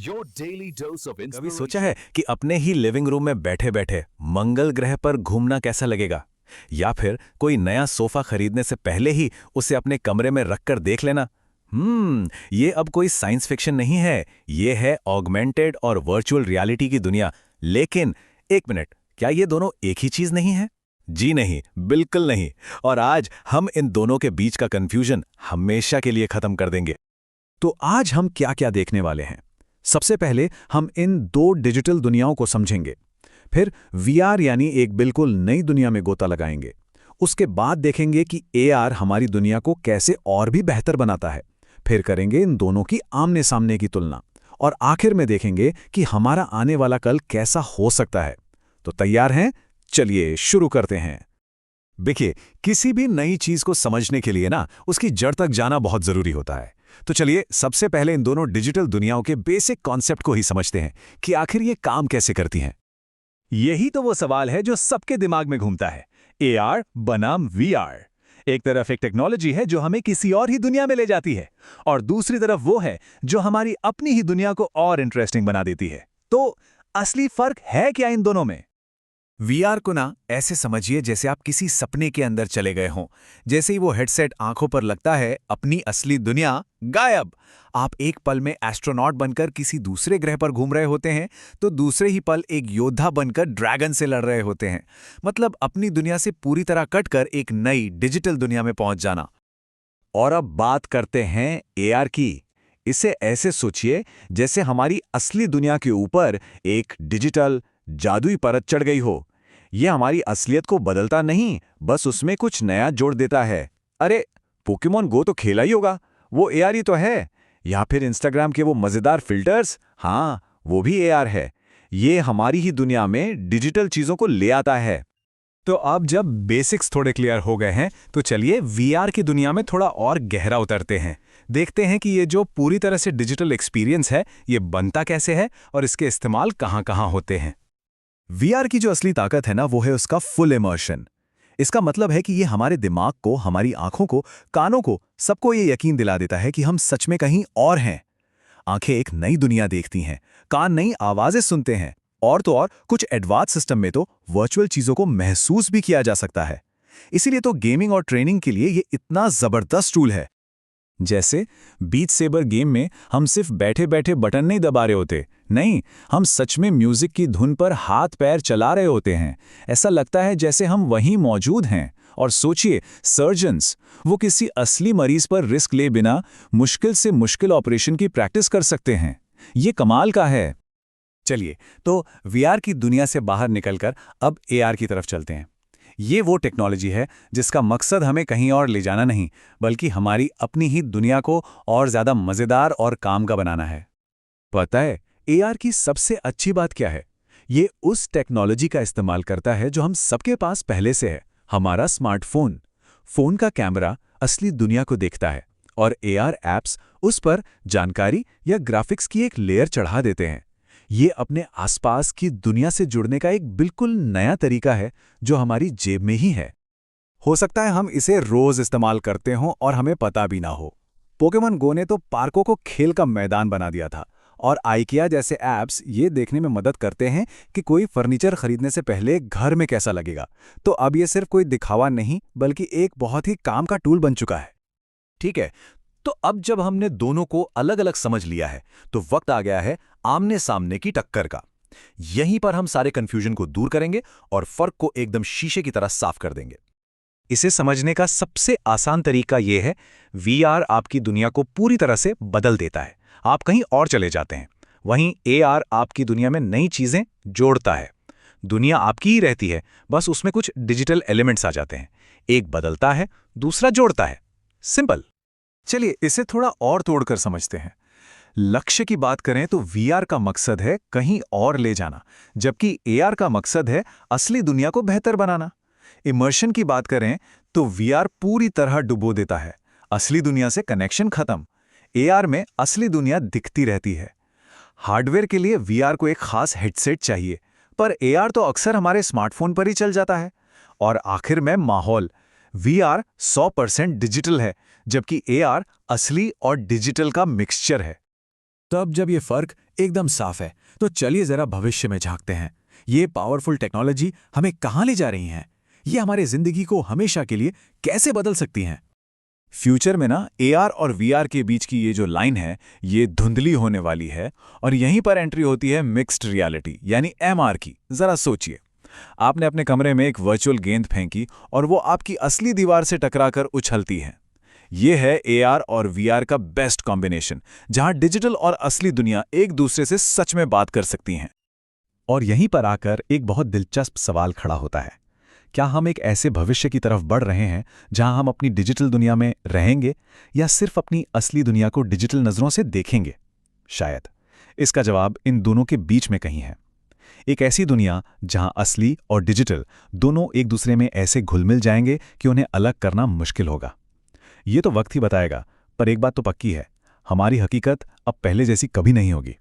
Your daily dose of कभी सोचा inspiration. है कि अपने ही लिविंग रूम में बैठे बैठे मंगल ग्रह पर घूमना कैसा लगेगा? या फिर कोई नया सोफा खरीदने से पहले ही उसे अपने कमरे में रखकर देख लेना? ये अब कोई साइंस फिक्शन नहीं है, ये है ऑगमेंटेड और वर्चुअल रियलिटी की दुनिया। लेकिन एक मिनट, क्या ये दोनों एक ही चीज नहीं है? जी नहीं, बिल्कुल नहीं। और आज हम इन दोनों के बीच का कंफ्यूजन हमेशा के लिए खत्म कर देंगे। तो आज हम क्या-क्या देखने वाले हैं? सबसे पहले हम इन दो डिजिटल दुनियाओं को समझेंगे। फिर वीआर यानी एक बिल्कुल नई दुनिया में गोता लगाएंगे। उसके बाद देखेंगे कि एआर हमारी दुनिया को कैसे और भी बेहतर बनाता है। फिर करेंगे इन दोनों की आमने-सामने की तुलना। और आखिर में देखेंगे कि हमारा आने वाला कल कैसा हो सकता है। तो तैयार हैं? चलिए शुरू करते हैं। देखिए, किसी भी नई चीज को समझने के लिए ना उसकी जड़ तक जाना बहुत जरूरी होता है। तो चलिए सबसे पहले इन दोनों डिजिटल दुनियाओं के बेसिक कॉन्सेप्ट को ही समझते हैं कि आखिर ये काम कैसे करती हैं। यही तो वो सवाल है जो सबके दिमाग में घूमता है। एआर बनाम वीआर। एक तरफ एक टेक्नोलॉजी है जो हमें किसी और ही दुनिया में ले जाती है, और दूसरी तरफ वो है जो हमारी अपनी ही दुनिया को और इंटरेस्टिंग बना देती है। तो असली फर्क है क्या इन दोनों में? वीआर को ना ऐसे समझिए जैसे आप किसी सपने के अंदर चले गए हों। जैसे ही वो हेडसेट आंखों पर लगता है, अपनी असली दुनिया गायब। आप एक पल में एस्ट्रोनॉट बनकर किसी दूसरे ग्रह पर घूम रहे होते हैं, तो दूसरे ही पल एक योद्धा बनकर ड्रैगन से लड़ रहे होते हैं। मतलब अपनी दुनिया से पूरी तरह कटकर एक नई डिजिटल दुनिया में पहुंच जाना। और अब बात करते हैं एआर की। इसे ऐसे सोचिए जैसे हमारी असली दुनिया के ऊपर एक डिजिटल जादुई परत चढ़ गई हो। यह हमारी असलियत को बदलता नहीं, बस उसमें कुछ नया जोड़ देता है। अरे, पोकेमॉन गो तो खेला ही होगा, वो एआर ही तो है। या फिर इंस्टाग्राम के वो मजेदार फिल्टर्स, हाँ, वो भी एआर है। ये हमारी ही दुनिया में डिजिटल चीजों को ले आता है। तो अब जब बेसिक्स थोड़े क्लियर हो गए हैं, तो चलिए वीआर की दुनिया में थोड़ा और गहरा उतरते हैं। देखते हैं कि ये जो पूरी तरह से डिजिटल एक्सपीरियंस है, ये बनता कैसे है और इसके इस्तेमाल कहाँ-कहाँ होते हैं। वीआर की जो असली ताकत है ना, वो है उसका फुल इमर्शन। इसका मतलब है कि ये हमारे दिमाग को, हमारी आंखों को, कानों को, सबको ये यकीन दिला देता है कि हम सच में कहीं और हैं। आंखें एक नई दुनिया देखती हैं, कान नई आवाजें सुनते हैं, और तो और कुछ एडवांस सिस्टम में तो वर्चुअल चीजों को महसूस भी किया जा सकता है। इसीलिए तो गेमिंग और ट्रेनिंग के लिए ये इतना जबरदस्त टूल है। जैसे बीट सेबर गेम में हम सिर्फ बैठे बैठे बटन नहीं दबा रहे होते, नहीं, हम सच में म्यूजिक की धुन पर हाथ पैर चला रहे होते हैं। ऐसा लगता है जैसे हम वहीं मौजूद हैं। और सोचिए, सर्जन्स, वो किसी असली मरीज पर रिस्क ले बिना मुश्किल से मुश्किल ऑपरेशन की प्रैक्टिस कर सकते हैं। ये कमाल का है। चलिए, तो वीआर की दुनिया से बाहर निकलकर अब एआर की तरफ चलते हैं। ये वो टेक्नोलॉजी है जिसका मकसद हमें कहीं और ले जाना नहीं, बल्कि हमारी अपनी ही दुनिया को और ज्यादा मजेदार और काम का बनाना है। पता है, एआर की सबसे अच्छी बात क्या है? ये उस टेक्नोलॉजी का इस्तेमाल करता है जो हम सबके पास पहले से है, हमारा स्मार्टफोन। फोन का कैमरा असली दुनिया को देखता है, और एआर ऐप्स उस पर जानकारी या ग्राफिक्स की एक लेयर चढ़ा देते हैं। ये अपने आसपास की दुनिया से जुड़ने का एक बिल्कुल नया तरीका है जो हमारी जेब में ही है। हो सकता है हम इसे रोज इस्तेमाल करते हों और हमें पता भी ना हो। पोकेमॉन गो ने तो पार्कों को खेल का मैदान बना दिया था, और आइकिया जैसे ऐप्स ये देखने में मदद करते हैं कि कोई फर्नीचर खरीदने से पहले घर में कैसा लगेगा। तो अब ये सिर्फ कोई दिखावा नहीं, बल्कि एक बहुत ही काम का टूल बन चुका है। ठीक है, तो अब जब हमने दोनों को अलग अलग समझ लिया है, तो वक्त आ गया है आमने सामने की टक्कर का। यहीं पर हम सारे कंफ्यूजन को दूर करेंगे और फर्क को एकदम शीशे की तरह साफ कर देंगे। इसे समझने का सबसे आसान तरीका यह है, वीआर आपकी दुनिया को पूरी तरह से बदल देता है। आप कहीं और चले जाते हैं। वहीं एआर आपकी दुनिया में नई चीजें जोड़ता है। दुनिया आपकी ही रहती है, बस उसमें कुछ डिजिटल एलिमेंट्स आ जाते हैं। एक बदलता है, दूसरा जोड़ता है। सिंपल। चलिए इसे थोड़ा और तोड़कर समझते हैं। लक्ष्य की बात करें तो वीआर का मकसद है कहीं और ले जाना, जबकि एआर का मकसद है असली दुनिया को बेहतर बनाना। इमर्शन की बात करें तो वीआर पूरी तरह डुबो देता है, असली दुनिया से कनेक्शन खत्म। एआर में असली दुनिया दिखती रहती है। हार्डवेयर के लिए वीआर को एक खास हेडसेट चाहिए, पर एआर तो अक्सर हमारे स्मार्टफोन पर ही चल जाता है। और आखिर में माहौल, वीआर 100% डिजिटल है, जबकि एआर असली और डिजिटल का मिक्सचर है। तो अब जब ये फर्क एकदम साफ है, तो चलिए जरा भविष्य में झांकते हैं। ये पावरफुल टेक्नोलॉजी हमें कहाँ ले जा रही हैं? ये हमारी जिंदगी को हमेशा के लिए कैसे बदल सकती हैं? फ्यूचर में ना एआर और वीआर के बीच की ये जो लाइन है, ये धुंधली होने वाली है और यहीं पर एंट्री होती है मिक्स्ड रियलिटी यानी एमआर की। जरा सोचिए, आपने अपने कमरे में एक वर्चुअल गेंद फेंकी और वो आपकी असली दीवार से टकराकर उछलती है। ये है एआर और वीआर का बेस्ट कॉम्बिनेशन, जहां डिजिटल और असली दुनिया एक दूसरे से सच में बात कर सकती हैं। और यहीं पर आकर एक बहुत दिलचस्प सवाल खड़ा होता है, क्या हम एक ऐसे भविष्य की तरफ बढ़ रहे हैं जहां हम अपनी डिजिटल दुनिया में रहेंगे या सिर्फ अपनी असली दुनिया को डिजिटल नजरों से देखेंगे? शायद इसका जवाब इन दोनों के बीच में कहीं है। एक ऐसी दुनिया जहां असली और डिजिटल दोनों एक दूसरे में ऐसे घुल-मिल जाएंगे कि उन्हें अलग करना मुश्किल होगा। ये तो वक्त ही बताएगा, पर एक बात तो पक्की है, हमारी हकीकत अब पहले जैसी कभी नहीं होगी।